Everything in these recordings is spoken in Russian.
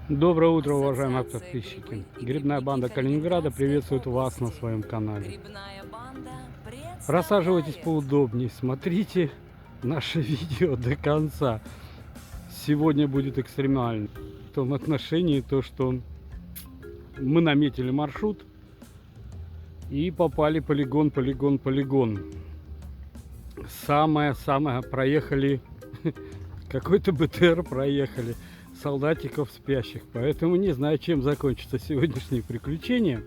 Доброе утро, уважаемые подписчики. Грибная банда Калининграда приветствует вас на своем канале. Рассаживайтесь поудобнее, смотрите наше видео до конца. Сегодня будет экстремально. В том отношении, то, что мы наметили маршрут и попали полигон. Самое проехали, какой-то БТР проехали. Солдатиков спящих, поэтому не знаю, чем закончится сегодняшнее приключение.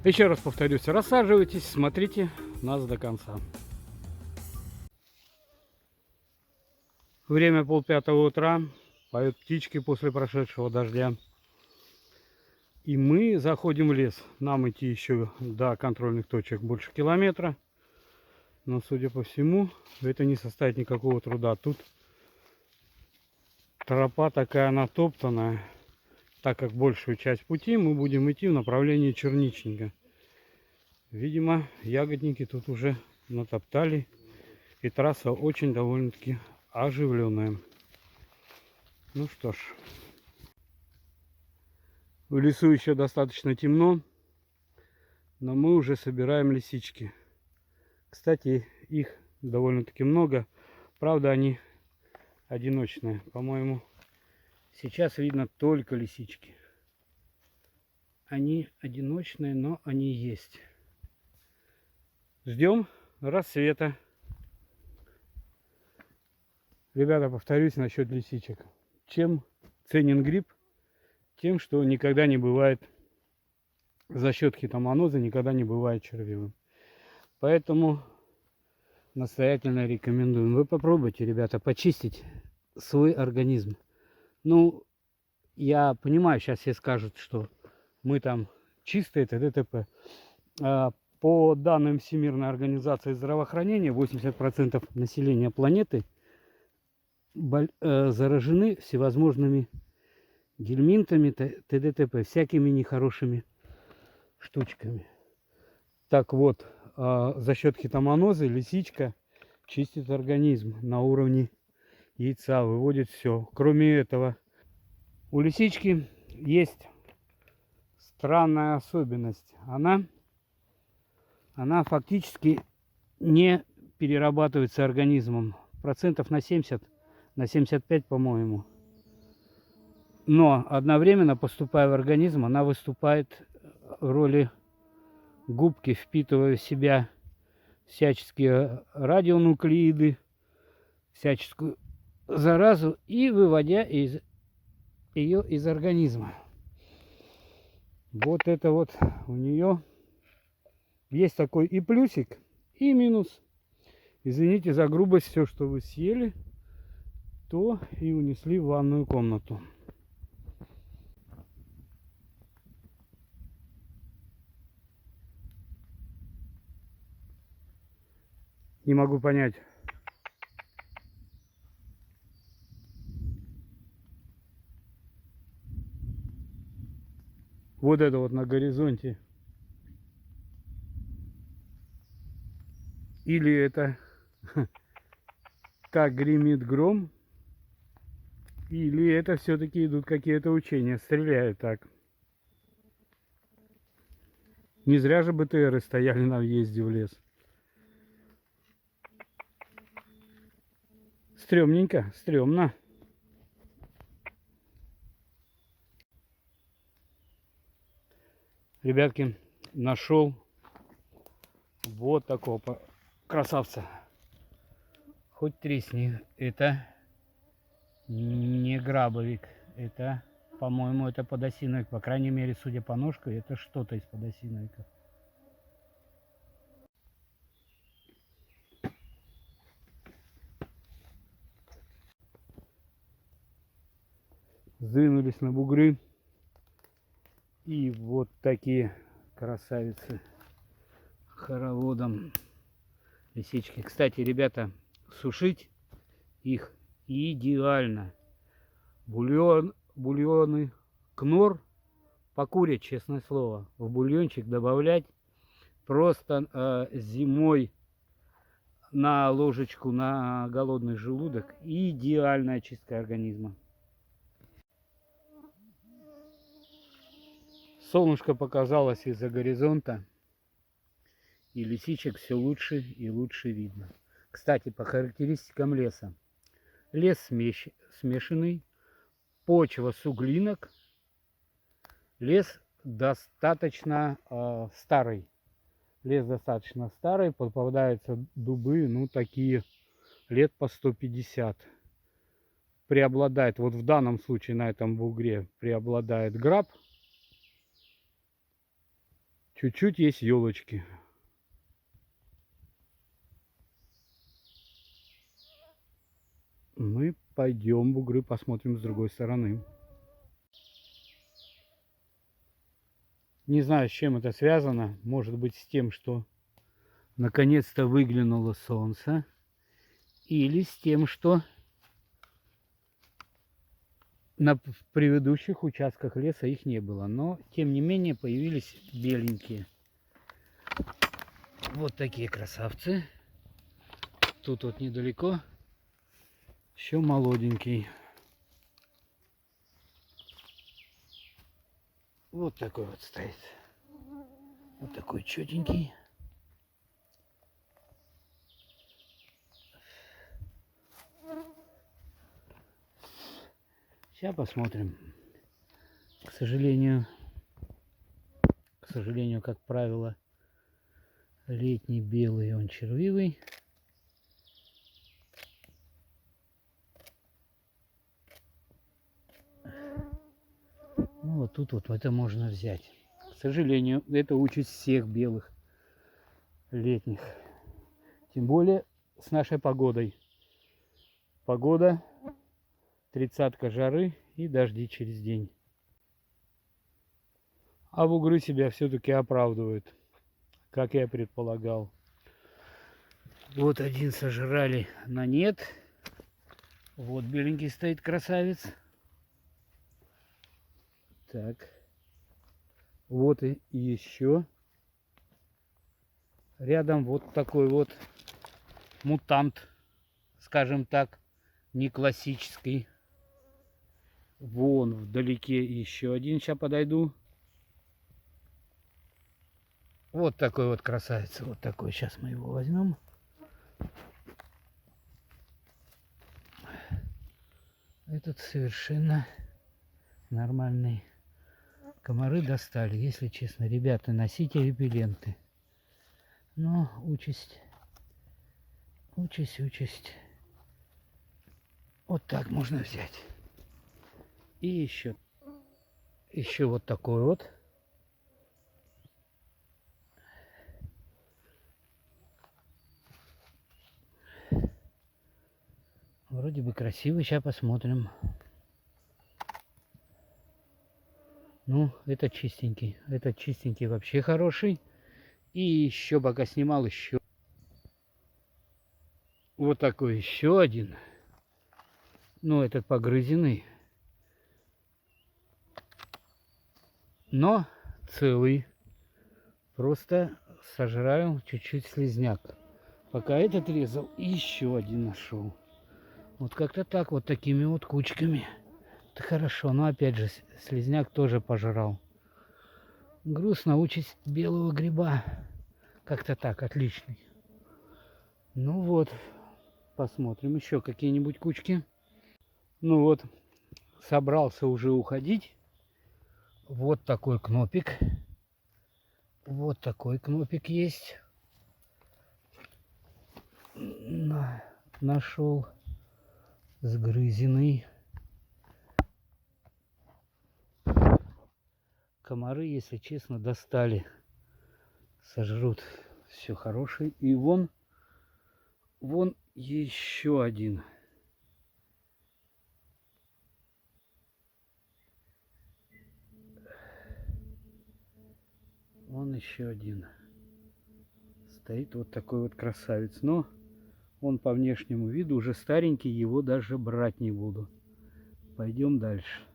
Еще раз повторюсь, рассаживайтесь, смотрите нас до конца. Время 4:30 утра, поют птички после прошедшего дождя. И мы заходим в лес. Нам идти еще до контрольных точек больше километра. Но, судя по всему, это не составит никакого труда. Тут тропа такая натоптанная, так как большую часть пути мы будем идти в направлении Черничника. Видимо, ягодники тут уже натоптали, и трасса очень довольно-таки оживленная. Ну что ж, в лесу еще достаточно темно, но мы уже собираем лисички. Кстати, их довольно-таки много, правда, они одиночные. По-моему, сейчас видно только лисички. Они одиночные, но они есть. Ждем рассвета. Ребята, повторюсь насчет лисичек. Чем ценен гриб? Тем, что никогда не бывает за счет хитомоноза, никогда не бывает червивым. Поэтому настоятельно рекомендуем. Вы попробуйте, ребята, почистить свой организм. Ну, я понимаю, сейчас все скажут, что мы там чистые, т.д. т.п. По данным Всемирной организации здравоохранения, 80% населения планеты заражены всевозможными гельминтами, т.д. т.п. всякими нехорошими штучками. Так вот, за счет хитомоноза лисичка чистит организм на уровне яйца, выводит все. Кроме этого, у лисички есть странная особенность. Она фактически не перерабатывается организмом. Процентов на 70, на 75, по-моему. Но одновременно, поступая в организм, она выступает в роли губки, впитывая в себя всяческие радионуклеиды, всяческую заразу и выводя ее из организма. Вот это вот у нее есть такой и плюсик, и минус. Извините за грубость, все, что вы съели, то и унесли в ванную комнату. Не могу понять. Вот это вот на горизонте. Или это так гремит гром, или это все-таки идут какие-то учения, стреляют так. Не зря же БТРы стояли на въезде в лес. Стремненько, стремно. Ребятки, нашел вот такого красавца. Хоть тресни. Это не грабовик. Это, по-моему, это подосиновик. По крайней мере, судя по ножке, это что-то из подосиновика. Сдвинулись на бугры. И вот такие красавицы хороводом лисички. Кстати, ребята, сушить их идеально. Бульоны Кнор покурить, честное слово. В бульончик добавлять просто зимой на ложечку на голодный желудок. Идеальная чистка организма. Солнышко показалось из-за горизонта, и лисичек все лучше и лучше видно. Кстати, по характеристикам леса. Лес смешанный, почва суглинок, лес достаточно старый. Лес достаточно старый, попадаются дубы, ну такие лет по 150. Преобладает, вот в данном случае на этом бугре преобладает граб. Чуть-чуть есть елочки. Мы пойдем бугры посмотрим с другой стороны. Не знаю, с чем это связано. Может быть, с тем, что наконец-то выглянуло солнце. Или с тем, что на предыдущих участках леса их не было. Но, тем не менее, появились беленькие. Вот такие красавцы. Тут вот недалеко еще молоденький. Вот такой вот стоит. Вот такой четенький. Сейчас посмотрим. К сожалению, как правило, летний белый, он червивый. Ну вот тут вот это можно взять. К сожалению, это участь всех белых летних. Тем более с нашей погодой. Погода 30-ка жары и дожди через день. А бугры себя все-таки оправдывают, как я предполагал. Вот один сожрали на нет. Вот беленький стоит красавец. Так. Вот и еще. Рядом вот такой вот мутант, скажем так, не классический. Вон вдалеке еще один. Сейчас подойду. Вот такой вот красавец. Вот такой. Сейчас мы его возьмем. Этот совершенно нормальный. Комары достали. Если честно, ребята, носите репелленты. Но участь. Вот так можно взять. И еще вот такой вот. Вроде бы красивый. Сейчас посмотрим. Ну, это чистенький. Этот чистенький вообще хороший. И еще пока снимал еще. Вот такой еще один. Ну, этот погрызенный. Но целый. Просто сожраю чуть-чуть слизняк. Пока этот резал, еще один нашел. Вот как-то так, вот такими вот кучками. Это хорошо, но опять же, слизняк тоже пожрал. Грустно, участь белого гриба. Как-то так, отличный. Ну вот, посмотрим еще какие-нибудь кучки. Ну вот, собрался уже уходить. Вот такой кнопик. Вот такой кнопик есть. Нашел сгрызенный. Комары, если честно, достали. Сожрут все хорошее. И вон еще один. Вон еще один. Стоит вот такой вот красавец. Но он по внешнему виду уже старенький, его даже брать не буду. Пойдем дальше.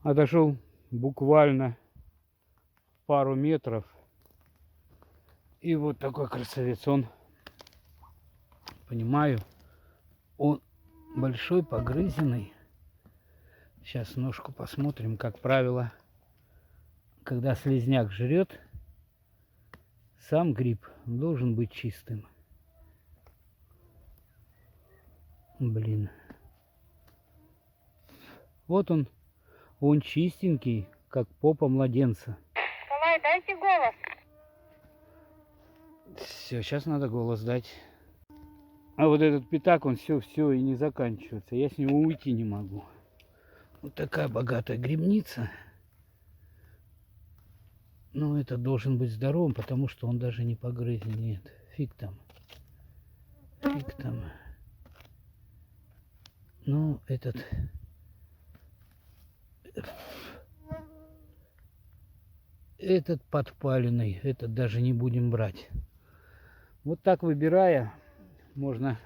Отошел буквально пару метров. И вот такой красавец. Он, понимаю, он большой, погрызенный. Сейчас ножку посмотрим. Как правило, когда слизняк жрет, сам гриб должен быть чистым. Блин. Вот он чистенький, как попа младенца. Николай, дайте голос. Все, сейчас надо голос дать. А вот этот пятак, он все и не заканчивается. Я с него уйти не могу. Вот такая богатая грибница. Но это должен быть здоровым, потому что он даже не погрызен. Нет, фиг там. Фиг там. Ну, этот подпаленный, этот даже не будем брать. Вот так выбирая, можно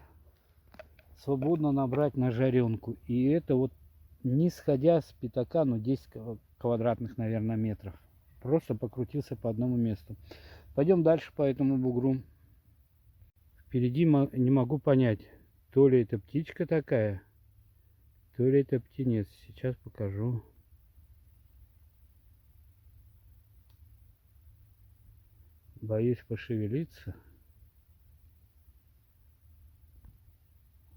свободно набрать на жаренку. И это вот не сходя с пятака, ну 10 квадратных, наверное, метров. Просто покрутился по одному месту. Пойдем дальше по этому бугру. Впереди не могу понять, то ли это птичка такая, то ли это птенец. Сейчас покажу. Боюсь пошевелиться.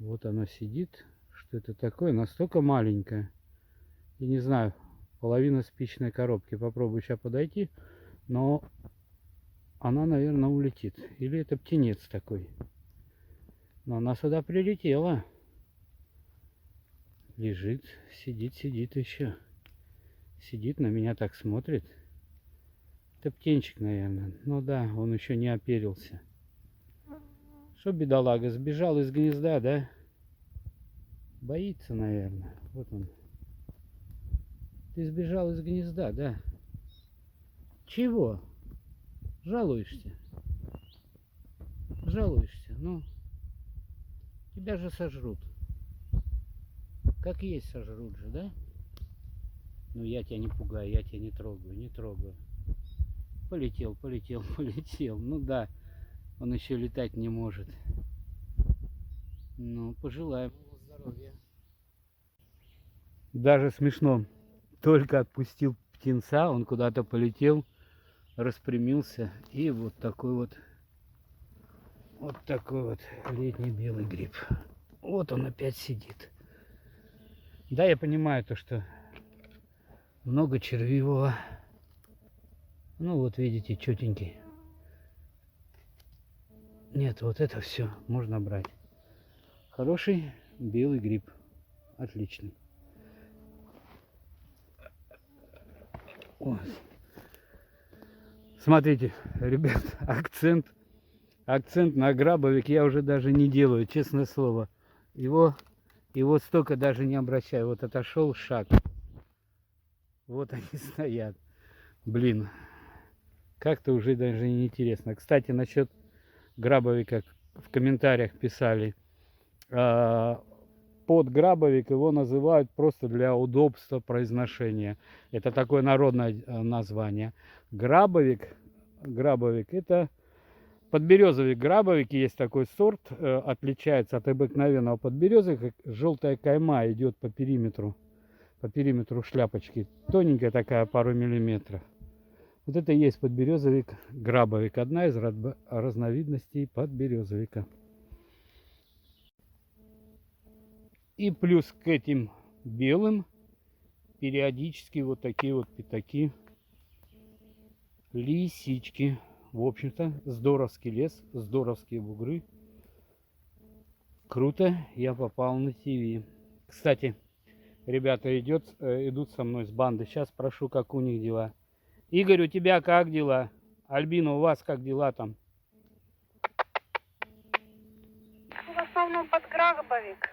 Вот оно сидит. Что это такое? Настолько маленькое. Я не знаю, половина спичной коробки. Попробую сейчас подойти. Но она, наверное, улетит. Или это птенец такой. Но она сюда прилетела. Лежит, сидит еще. Сидит, на меня так смотрит. Это птенчик, наверное. Ну да, он еще не оперился. Что, бедолага, сбежал из гнезда, да? Боится, наверное. Вот он. Ты сбежал из гнезда, да? Чего? Жалуешься? Жалуешься? Ну, тебя же сожрут. Как есть сожрут же, да? Ну, я тебя не пугаю, я тебя не трогаю, не трогаю. Полетел. Ну да, он еще летать не может. Ну, пожелаем ему здоровья. Даже смешно. Только отпустил птенца, он куда-то полетел, распрямился. И вот такой вот летний белый гриб. Вот он опять сидит. Да, я понимаю то, что много червивого. Ну вот видите, четенький. Нет, вот это все можно брать. Хороший белый гриб. Отличный. Вот. Смотрите, ребят, акцент на грабовик я уже даже не делаю, честное слово. Его столько даже не обращаю. Вот отошел шаг. Вот они стоят. Блин, как-то уже даже не интересно. Кстати, насчет грабовика в комментариях писали. Под грабовик его называют просто для удобства произношения. Это такое народное название. Грабовик это подберезовик. Грабовик есть такой сорт, отличается от обыкновенного подберезовика. Желтая кайма идет по периметру шляпочки. Тоненькая такая, пару миллиметров. Вот это и есть подберезовик грабовик. Одна из разновидностей подберезовика. И плюс к этим белым периодически вот такие вот пятаки, лисички. В общем-то, здоровский лес, здоровские бугры. Круто, я попал на ТВ. Кстати, ребята идут со мной с банды. Сейчас спрошу, как у них дела. Игорь, у тебя как дела? Альбина, у вас как дела там? В основном под грабовик.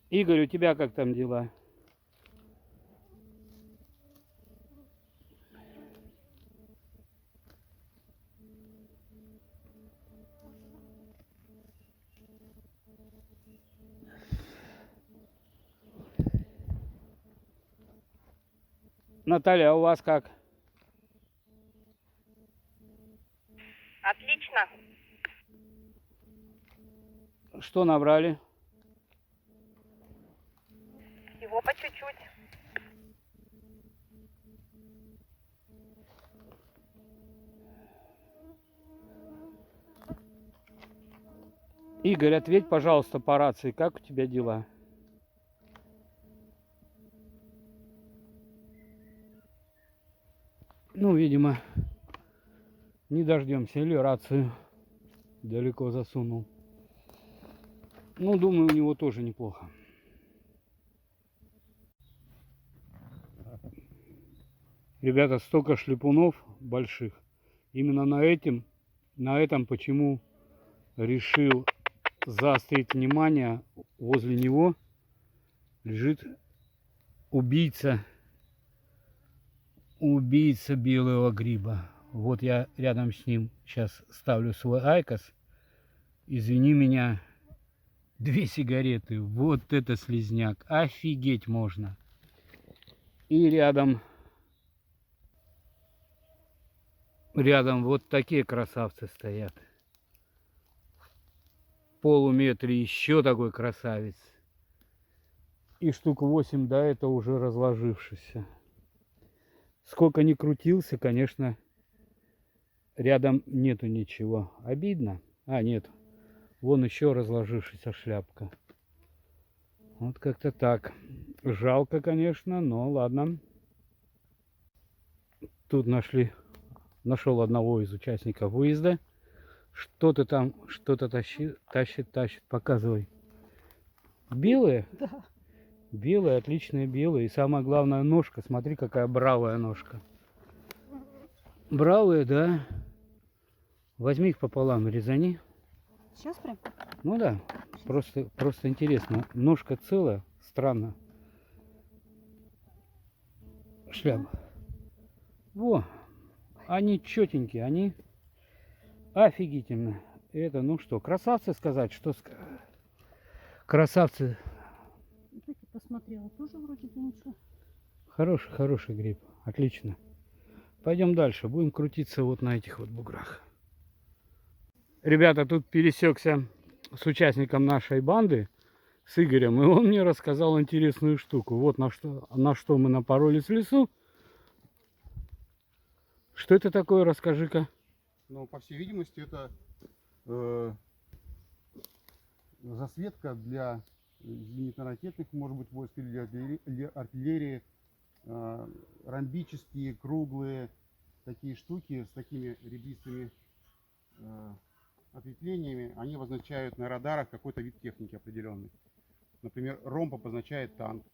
Игорь, у тебя как там дела? Наталья, а у вас как? что набрали? Его по чуть-чуть. Игорь, ответь, пожалуйста, по рации, как у тебя дела? Ну, видимо, не дождемся, или рацию далеко засунул. Ну, думаю, у него тоже неплохо. Ребята, столько шлепунов больших. Именно на этом почему решил заострить внимание. Возле него лежит убийца белого гриба. Вот я рядом с ним сейчас ставлю свой айкос. Извини меня, 2 сигареты. Вот это слизняк. Офигеть можно. И рядом вот такие красавцы стоят. В полуметре еще такой красавец. И штук 8 до этого уже разложившийся. Сколько ни крутился, конечно, рядом нету ничего. Обидно. А, нет. Вон еще разложившаяся шляпка. Вот как-то так. Жалко, конечно, но ладно. Тут нашел одного из участников выезда. Что-то там, что-то тащит. Показывай. Белые? Да. Белые, отличные белые. И самое главное, ножка. Смотри, какая бравая ножка. Бравые, да. Возьми их пополам, резани. Сейчас прям? Ну да, просто интересно. Ножка целая, странно. Шляпа. Во, они четенькие, они офигительно. Это, ну что, красавцы сказать, что красавцы. Вот эти посмотрела, тоже вроде бы ничего. Хороший гриб, отлично. Пойдем дальше, будем крутиться вот на этих вот буграх. Ребята, тут пересекся с участником нашей банды, с Игорем, и он мне рассказал интересную штуку. Вот на что мы напоролись в лесу. Что это такое, расскажи-ка. Ну, по всей видимости, это засветка для зенитно-ракетных, может быть, войск или артиллерии, ромбические, круглые, такие штуки с такими ребристыми ответвлениями, они обозначают на радарах какой-то вид техники определенный. Например, ромб обозначает танк.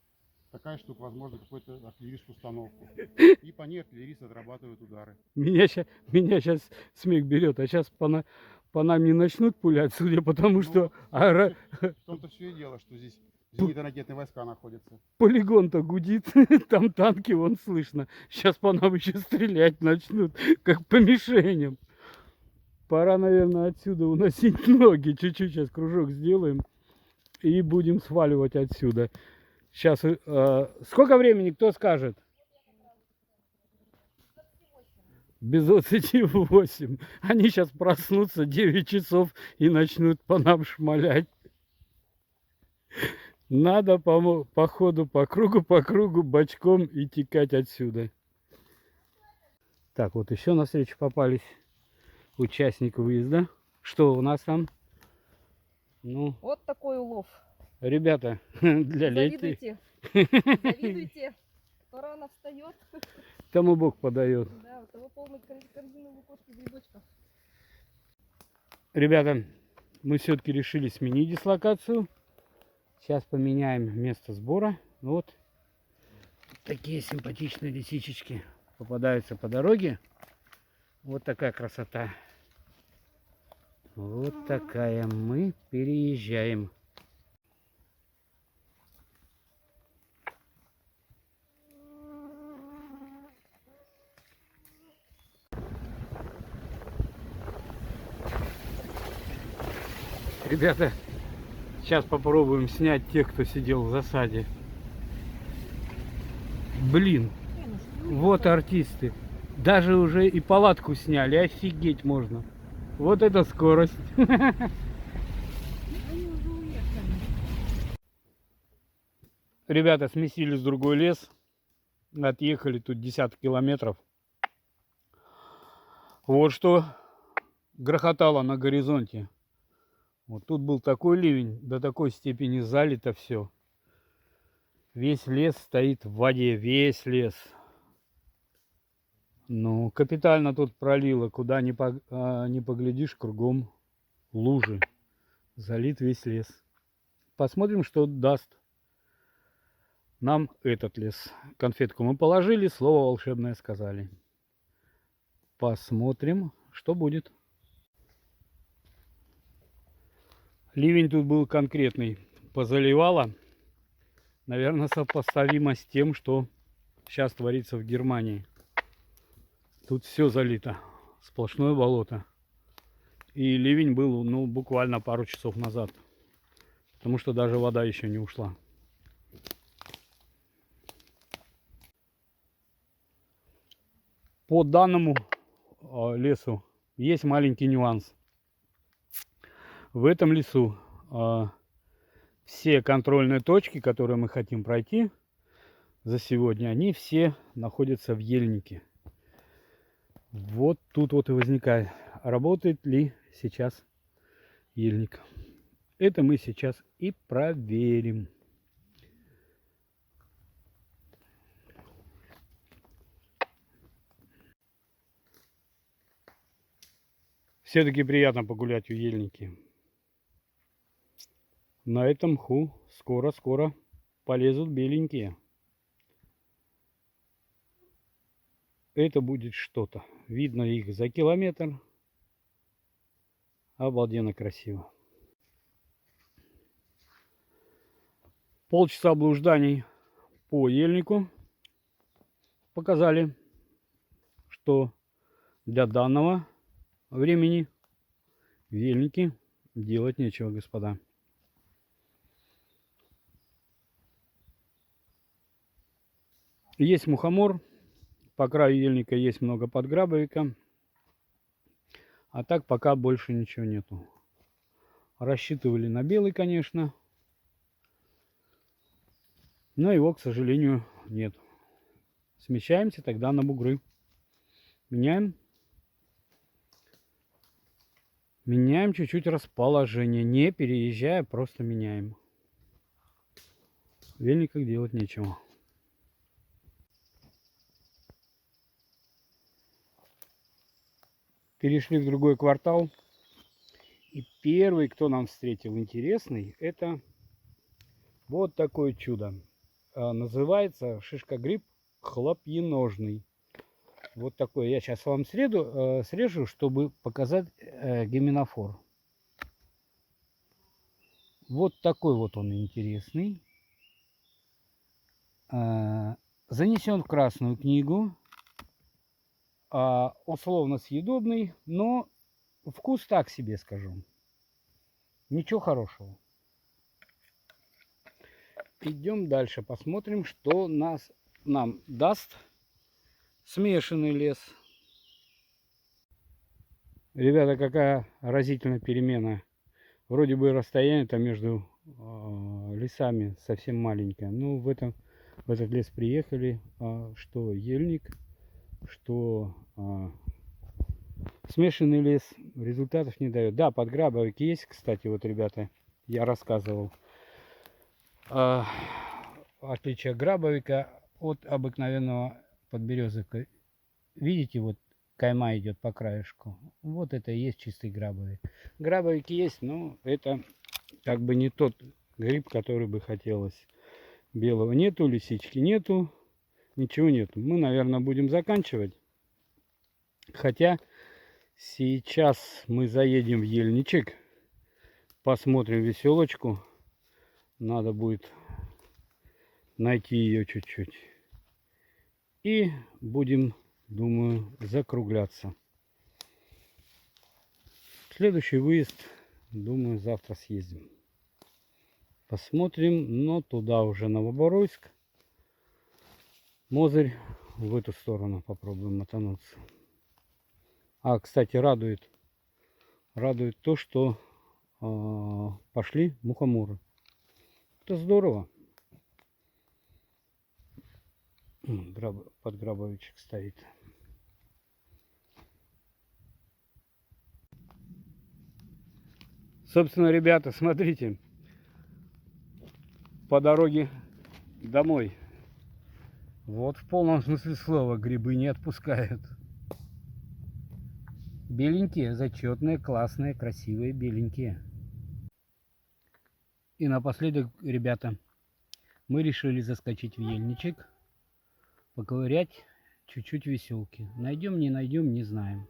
Такая штука, возможно, какую-то артиллерийскую установку. И по ней артиллеристы отрабатывают удары. Меня сейчас смех берет, а сейчас по нам не начнут пулять, судя по тому, что В том-то все и дело, что здесь зенитно-ракетные войска находятся. полигон-то гудит, там танки вон слышно. Сейчас по нам еще стрелять начнут, как по мишеням. Пора, наверное, отсюда уносить ноги. Чуть-чуть сейчас кружок сделаем и будем сваливать отсюда. Сейчас, сколько времени, кто скажет? Без 28. Они сейчас проснутся 9 часов и начнут по нам шмалять. Надо по ходу, по кругу, бочком и текать отсюда. Так, вот еще навстречу попались участник выезда. Что у нас там? Ну, Вот такой улов. ребята, для летних. Завидуйте. Кто рано встает, Тому Бог подает. да, у того полный корзины лукошки грибочков. Ребята, мы все-таки решили сменить дислокацию. Сейчас поменяем место сбора. Вот такие симпатичные лисичечки попадаются по дороге. Вот такая красота. Вот такая. Мы переезжаем. Ребята, сейчас попробуем снять тех, кто сидел в засаде. Блин, вот артисты. Даже уже и палатку сняли, офигеть можно. Вот это скорость. Они уже Ребята сместились в другой лес. Отъехали тут десятки километров. Вот что грохотало на горизонте. Вот тут был такой ливень, до такой степени залито все. Весь лес стоит в воде, весь лес. Ну, капитально тут пролило, куда ни поглядишь, кругом лужи. Залит весь лес. Посмотрим, что даст нам этот лес. Конфетку мы положили, слово волшебное сказали. Посмотрим, что будет. Ливень тут был конкретный. Позаливало. Наверное, сопоставимо с тем, что сейчас творится в Германии. Тут все залито. Сплошное болото. И ливень был, ну, буквально пару часов назад. Потому что даже вода еще не ушла. По данному лесу есть маленький нюанс. В этом лесу все контрольные точки, которые мы хотим пройти за сегодня, они все находятся в ельнике. Вот тут вот и возникает, работает ли сейчас ельник. Это мы сейчас и проверим. Все-таки приятно погулять у ельники. На этом мху скоро-скоро полезут беленькие. Это будет что-то. Видно их за километр. Обалденно красиво. Полчаса блужданий по ельнику показали, что для данного времени в ельнике делать нечего, господа. Есть мухомор. По краю ельника есть много подграбовика. А так пока больше ничего нету. Рассчитывали на белый, конечно. Но его, к сожалению, нет. Смещаемся тогда на бугры. Меняем. Меняем чуть-чуть расположение. Не переезжая, просто меняем. В ельниках делать нечего. Перешли в другой квартал. И первый, кто нам встретил интересный, это вот такое чудо. Называется шишкогриб хлопьеножный. Вот такой. Я сейчас вам срежу, чтобы показать гименофор. Вот такой вот он интересный. Занесен в Красную книгу. Условно съедобный, но вкус так себе, скажу. Ничего хорошего. Идем дальше, посмотрим, что нам даст смешанный лес. Ребята, какая разительная перемена. Вроде бы расстояние-то между лесами совсем маленькое. Ну, в этот лес приехали, что ельник, что смешанный лес, результатов не дает. Да, подграбовик есть, кстати, вот, ребята, я рассказывал. Отличие грабовика от обыкновенного подберезовика. Видите, вот кайма идет по краешку. Вот это и есть чистый грабовик. Грабовик есть, но это как бы не тот гриб, который бы хотелось. Белого нету, лисички нету, ничего нету. Мы, наверное, будем заканчивать. Хотя сейчас мы заедем в ельничек, посмотрим веселочку. Надо будет найти ее чуть-чуть. И будем, думаю, закругляться. Следующий выезд, думаю, завтра съездим. Посмотрим, но туда уже Новоборовск. Мозырь, в эту сторону попробуем мотануться. Кстати, радует то, что пошли мухоморы. Это здорово. Подграбовичек стоит. Собственно, ребята, смотрите. По дороге домой. Вот в полном смысле слова грибы не отпускают. Беленькие, зачетные, классные, красивые, беленькие. И напоследок, ребята, мы решили заскочить в ельничек, поковырять чуть-чуть веселки. Найдем, не найдем, не знаем.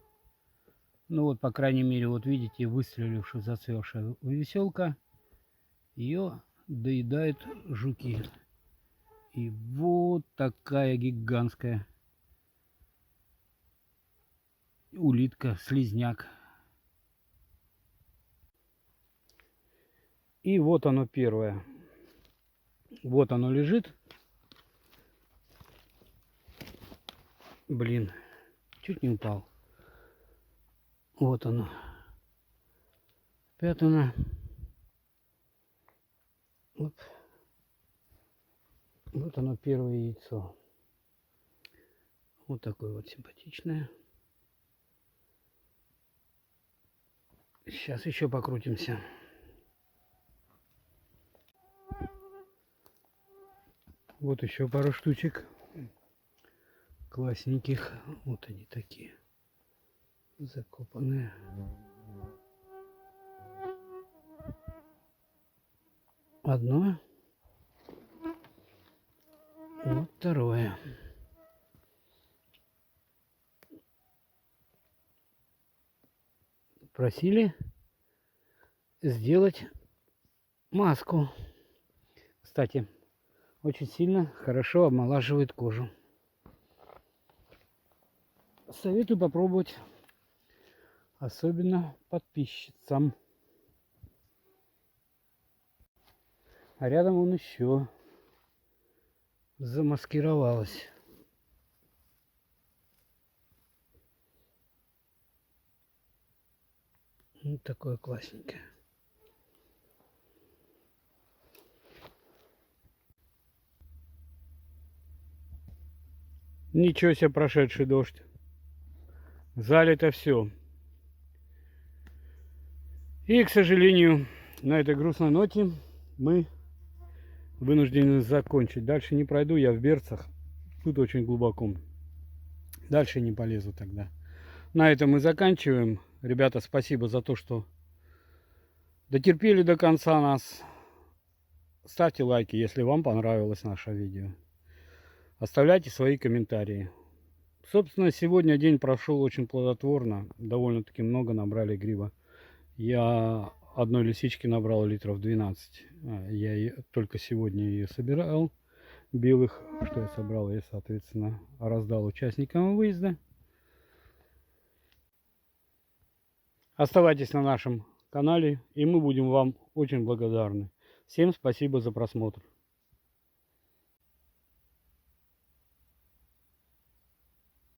Ну вот, по крайней мере, вот видите, выстрелившая, зацвевшая веселка, ее доедают жуки. И вот такая гигантская улитка, слизняк. И вот оно первое. Вот оно лежит. Блин, чуть не упал. Вот оно. Пятна. Вот. Вот оно первое яйцо. Вот такое вот симпатичное. Сейчас еще покрутимся. Вот еще пару штучек. Классненьких. Вот они такие. Закопанные. Одно. Вот второе. Просили сделать маску. Кстати, очень сильно хорошо омолаживает кожу. Советую попробовать, особенно подписчицам. А рядом он еще замаскировалась. Вот такое классненькое. Ничего себе прошедший дождь. Залито все. И, к сожалению, на этой грустной ноте мы вынуждены закончить. Дальше не пройду, я в берцах. Тут очень глубоко. Дальше не полезу тогда. На этом мы заканчиваем. Ребята, спасибо за то, что дотерпели до конца нас. Ставьте лайки, если вам понравилось наше видео. Оставляйте свои комментарии. Собственно, сегодня день прошел очень плодотворно. Довольно-таки много набрали гриба. Я одной лисички набрал литров 12. Я только сегодня ее собирал. Белых, что я собрал, я, соответственно, раздал участникам выезда. Оставайтесь на нашем канале, и мы будем вам очень благодарны. Всем спасибо за просмотр.